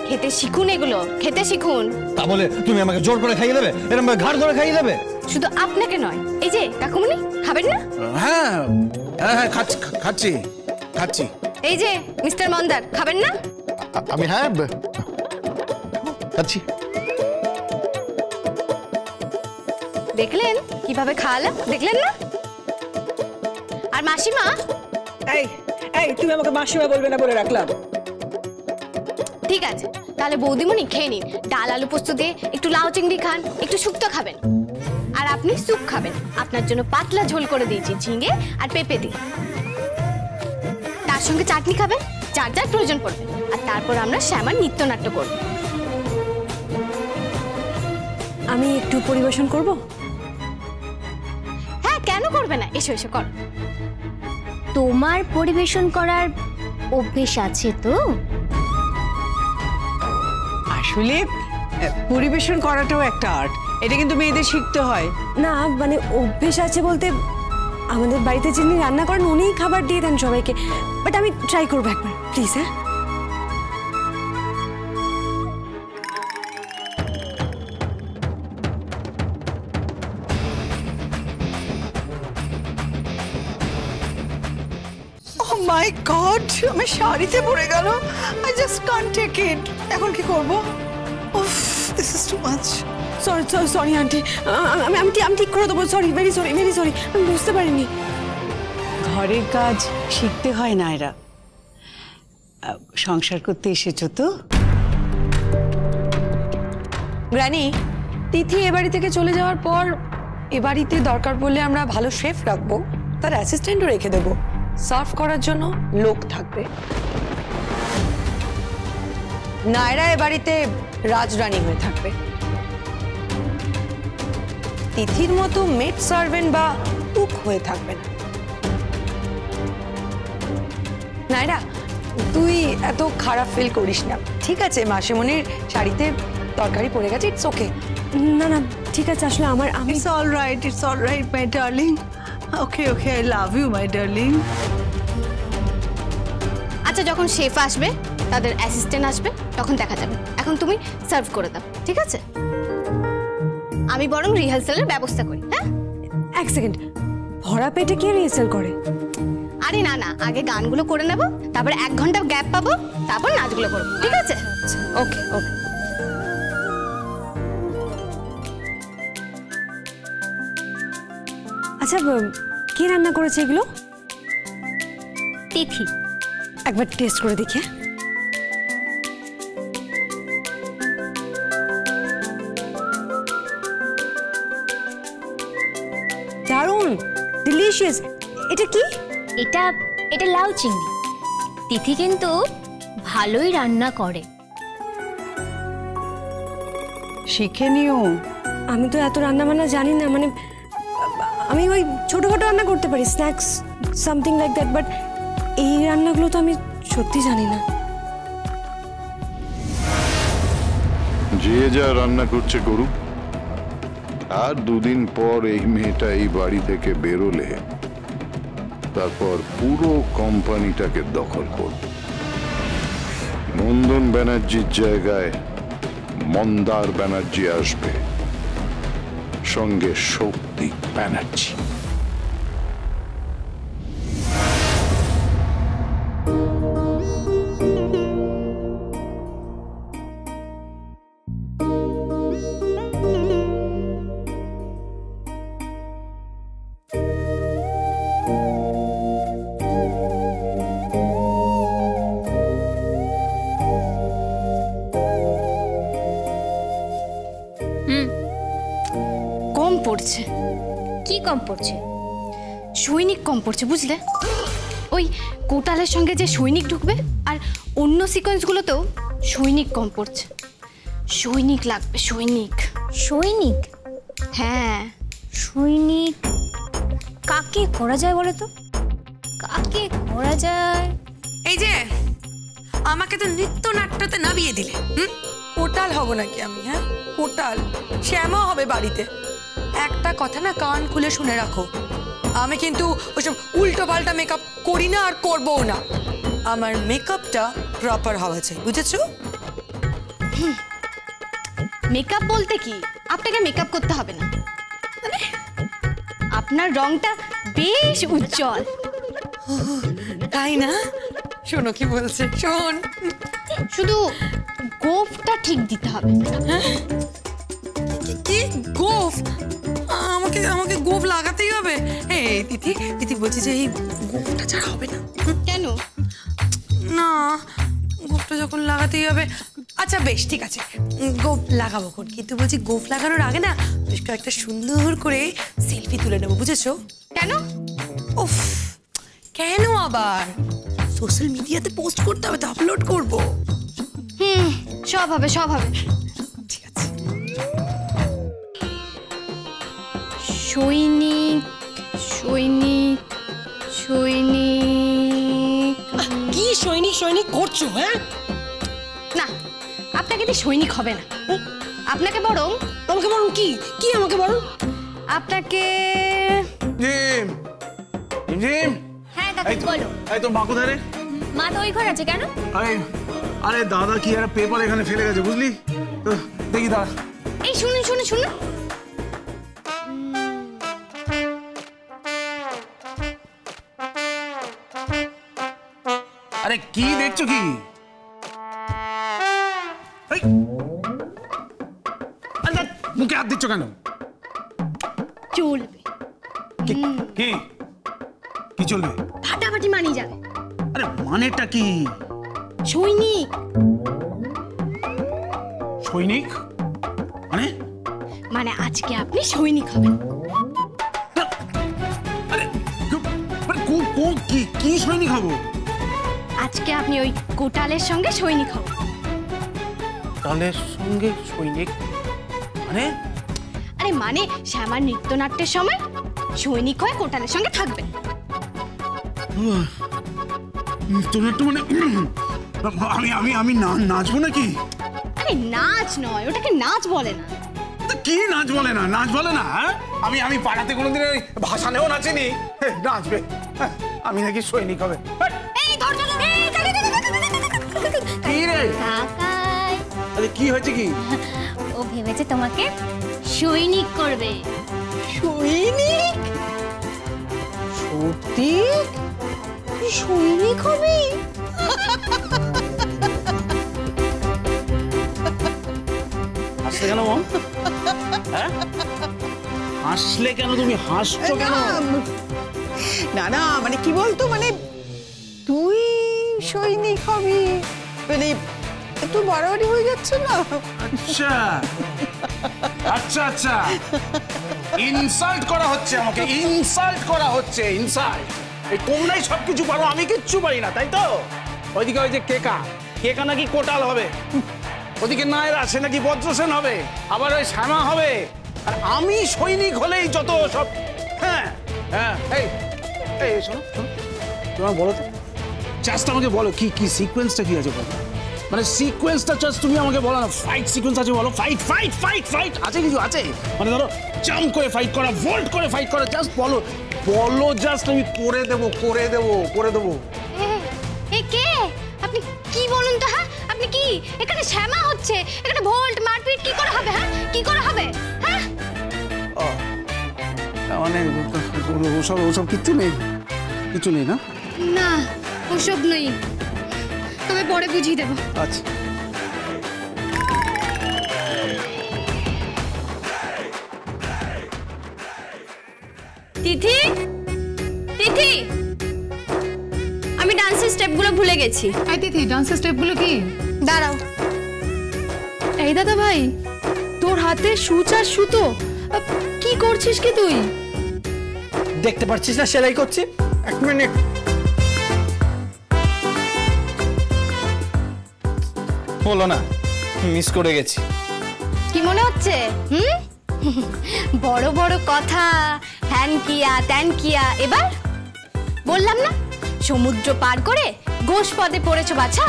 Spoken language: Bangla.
খেতে শিখুন, এগুলো খেতে শিখুন। তা বলে তুমি আমাকে জোর করে খাইয়ে দেবে, এরকম ঘাড় ধরে খাইয়ে দেবে? শুধু আপনাকে নয়, এই যে কাকুমনি খাবেন না? হ্যাঁ হ্যাঁ খাচ্ছি খাচ্ছি খাচ্ছি। এই যে মিস্টার মন্দার খাবেন না? আমি হ্যাঁ খাচ্ছি। দেখলেন কিভাবে খাওয়ালাম, দেখলেন না? আর মাসিমা, এই এই তুমি আমাকে মাসিমা বলবে না বলে রাখলাম। ঠিক আছে তাহলে বৌদিমণি খেয়ে নিন, ডাল আলু পোস্ত দিয়ে একটু লাউ চিংড়ি খান, একটু শুক্তো খাবেন, আর আপনি স্যুপ খাবেন। আপনার জন্য পাতলা ঝোল করে দিয়েছি ঝিঙে আর পেঁপে দিয়ে। তার সঙ্গে চাটনি খাবেন, যার যার প্রয়োজন পড়বে। আর তারপর আমরা শ্যামার নৃত্যনাট্য করব। আমি একটু পরিবেশন করব? হ্যাঁ কেন করবে না, এসো এসো কর। তোমার পরিবেশন করার অভ্যেস আছে তো? আসলে পরিবেশন করাটাও একটা আর্ট, এটা কিন্তু মেয়েদের শিখতে হয়। না মানে অভ্যেস আছে বলতে আমাদের বাড়িতে যিনি রান্না করেন উনিই খাবার দিয়ে দেন সবাইকে, বাট আমি ট্রাই করবো একবার প্লিজ। হ্যাঁ Oh my God, আমার শাড়িতে পড়ে গেল। I just can't take it. এখন কি করব? Uff, this is too much. Sorry aunty, আমি ঠিক করে দেবো। ভেরি সরি, আমি বুঝতে পারিনি। ঘরের কাজ শিখতে হয় না, এরা সংসার করতে এসেছো তো। গ্র্যানি, তিথি এ বাড়ি থেকে চলে যাওয়ার পর এ বাড়িতে দরকার পড়লে আমরা ভালো শেফ রাখবো, তার অ্যাসিস্ট্যান্টও রেখে দেবো, সার্ভ করার জন্য লোক থাকবে। নায়রা এ বাড়িতে রাজরানী হয়ে থাকবে। তিথির মতো মেড সার্ভেন্ট বা কুক হয়ে থাকবে না। নায়রা, তুই এত খারাপ ফিল করিস না, ঠিক আছে? মাসিমণির শাড়িতে তরকারি পড়ে গেছে, ইটস ওকে। না ঠিক আছে, আসলে It's all right, my darling. Okay, I love you, my darling. আচ্ছা যখন শেফ আসবে, তাদের অ্যাসিস্ট্যান্ট আসবে, তখন দেখা যাবে। এখন তুমি সার্ভ করে দাও, ঠিক আছে? আমি বরং রিহার্সালের ব্যবস্থা করি। হ্যাঁ এক সেকেন্ড, ভরা পেটে কে রিহার্সাল করে? আরে না, আগে গানগুলো করে নেব, তারপর 1 ঘন্টা গ্যাপ পাবো, তারপর নাচগুলো করবো, ঠিক আছে? ওকে। আচ্ছা কে রান্না করেছে এগুলো? তিথি। একবার টেস্ট করে দেখি। দারুণ, ডিলিশিয়াস। এটা কি? এটা লাউ চিংড়ি। তিথি কিন্তু ভালোই রান্না করে। শিখে নিও। আমি তো এত রান্না বান্না জানি না, মানে আমি ওই ছোটখাটো রান্না করতে পারি, snacks something like that, but এই রান্নাগুলো তো আমি সত্যি জানি না। যে যা রান্না করছে করুক, আর 2 দিন পর এই মেয়েটা এই বাড়ি থেকে বেরোলে তারপর পুরো কোম্পানিটাকে দখল করবে। নন্দন ব্যানার্জির জায়গায় মন্দার ব্যানার্জি আসবে, সঙ্গে শক্তি ব্যানার্জি। কি কম পড়ছে? সৈনিক কম পড়ছে, বুঝলে? ওই কোটালের সঙ্গে যে সৈনিক ঢুকবে, আর অন্য সিকোয়েন্সগুলোতেও সৈনিক কম পড়ছে। সৈনিক লাগবে, সৈনিক। হ্যাঁ সৈনিক কাকে করা যায় বলো তো? কাকে করা যায়? এই যে আমাকে তো নৃত্যনাট্যতে নামিয়ে দিলে, কোটাল হব নাকি আমি? হ্যাঁ কোটাল, শ্যামা হবে বাড়িতে। একটা কথা না কান খুলে শুনে রাখো, আমি কিন্তু ওইসব উল্টো পাল্টা মেকআপ করি না, আর করবও না। আমার মেকআপটা প্রপার হওয়া চাই, বুঝেছো? মেকআপ বলতে কি, আপনাকে মেকআপ করতে হবে না, মানে আপনার রংটা বেশ উজ্জ্বল। তাই না? শোনো কি বলছে, শোন। শুধু গোফটা ঠিক দিতে হবে। কি গোফ? আমাকে আমাকে গোফ লাগাতেই হবে? এই তিথি, তিথি বলছি যে এই গোফটা ছাড়া হবে না। কেন? না, গোফটা যখন লাগাতেই হবে। আচ্ছা বেশ, ঠিক আছে, গোফ লাগাবো কোন, কিন্তু বলছি গোফ লাগানোর আগে না বেশ কয়েকটা সুন্দর করে সেলফি তুলে নেবো, বুঝেছো? কেন? উফ, কেন আবার? সোশ্যাল মিডিয়াতে পোস্ট করতে হবে তো, আপলোড করবো। সব হবে, সব হবে। ঠিক আছে। সৈনিক, সৈনিক, সৈনিক। কি সৈনিক সৈনিক করছো? হ্যাঁ, না, আপনাকে দিয়ে সৈনিক হবে না। আপনাকে বরং, আমাকে বরং কি? কি আমাকে বরং? আপনাকে জিম জিম, হ্যাঁ কাকু বলো। এই তোর মা কোথায় রে? মা তো ওই ঘর আছে, কেন? আরে আরে দাদা কি একটা পেপার এখানে ফেলে গেছে, বুঝলি? দেখি দাঁড়া। এই শুনুন শুনুন শুনুন, আরে কি দেখছো কি? এই, আরে মুখে হাত দিচ্ছ কেন? চলবে, কি কি চলবে? ফাটাফাটি মানি যাবে। আরে মানেটা কি? সৈনিক। সৈনিক মানে? মানে আজকে আপনি সৈনিক হবেন। আরে কি সৈনিক হবো? আজকে আপনি ওই কোটালের সঙ্গে সৈনিক হবেন। কোটালের সঙ্গে সৈনিক মানে? আরে মানে শ্যামার নৃত্যনাট্যের সময় সৈনিক হয়ে কোটালের সঙ্গে থাকবেন। নৃত্যনাট্য মানে আমি নাচবো নাকি? আরে নাচ নয়, ওটাকে নাচ বলে না। কি নাচ বলে না? নাচ বলে না? আমি পাড়াতে কোনোদিন ভাসানেও নাচিনি, নাচবে? আমি নাকি সৈনিক হবে? কি রে? কাকাই, আরে কি হয়েছে কি? ও ভেবেছে তোমাকে সৈনিক করবে। সৈনিক? সত্যি সৈনিক হবি? হাসলে কেন মন? হ্যাঁ, হাসলে কেন? তুমি হাসছো কেন? না না, মানে কি বলতো, মানে তুই সৈনিক হবি মানে একটু বাড়াবাড়ি হয়ে যাচ্ছে না? আচ্ছা আচ্ছা আচ্ছা, ইনসাল্ট করা হচ্ছে আমাকে, ইনসাল্ট করা হচ্ছে, ইনসাল্ট। এই তোমরাই সবকিছু পারো, আমি কিচ্ছু পারি না, তাই তো? ওইদিকে ওই যে কেকা নাকি কোটাল হবে, ওদিকে নায়ের আছে নাকি বজ্রসেন হবে, আবার ওই শ্যামা হবে, আর আমি সৈনিক হলেই যত সব। হ্যাঁ হ্যাঁ, এই এই শোনো শোনো, তোমার বলো তো, জাস্ট আমাকে বলো কি কি সিকোয়েন্সটা কি আছে বলো, মানে সিকোয়েন্সটা জাস্ট তুমি আমাকে বলো না। ফাইট সিকোয়েন্স আছে বলো, ফাইট ফাইট ফাইট ফাইট আছে, কিছু আছে? মানে ধরো জাম্প করে ফাইট করা, ভোল্ট করে ফাইট করা, জাস্ট বলো বলো, জাস্ট আমি করে দেবো করে দেবো করে দেবো। এ কে আপনি? কি বলুন তো? হ্যাঁ, আপনি কি এখানে শ্যামা হচ্ছে, এখানে ভোল্ট মারপিট কি করে হবে? হ্যাঁ, কি করে হবে? হ্যাঁ, মানে ওসব ওসব কিচ্ছু নেই, কিছু নেই না? না, ওসব নেই, তবে পরে বুঝিয়ে দেবো। আচ্ছা তিথি, তিথি, আমি ডান্সের স্টেপগুলো ভুলে গেছি। এই তিথি, ডান্সের স্টেপগুলো কি? দাঁড়াও। এই দাদা ভাই, তোর হাতে সুচ আর সুতো, কি করছিস কি তুই? দেখতে পাচ্ছিস না সেলাই করছি? এক মিনিট। বলো না, মিস করে গেছি। কি মনে হচ্ছে? বড় বড় কথা, হ্যান কিয়া ত্যান কিয়া। এবার বললাম না, সমুদ্র পার করে গোষ্পদে পড়েছো বাছা।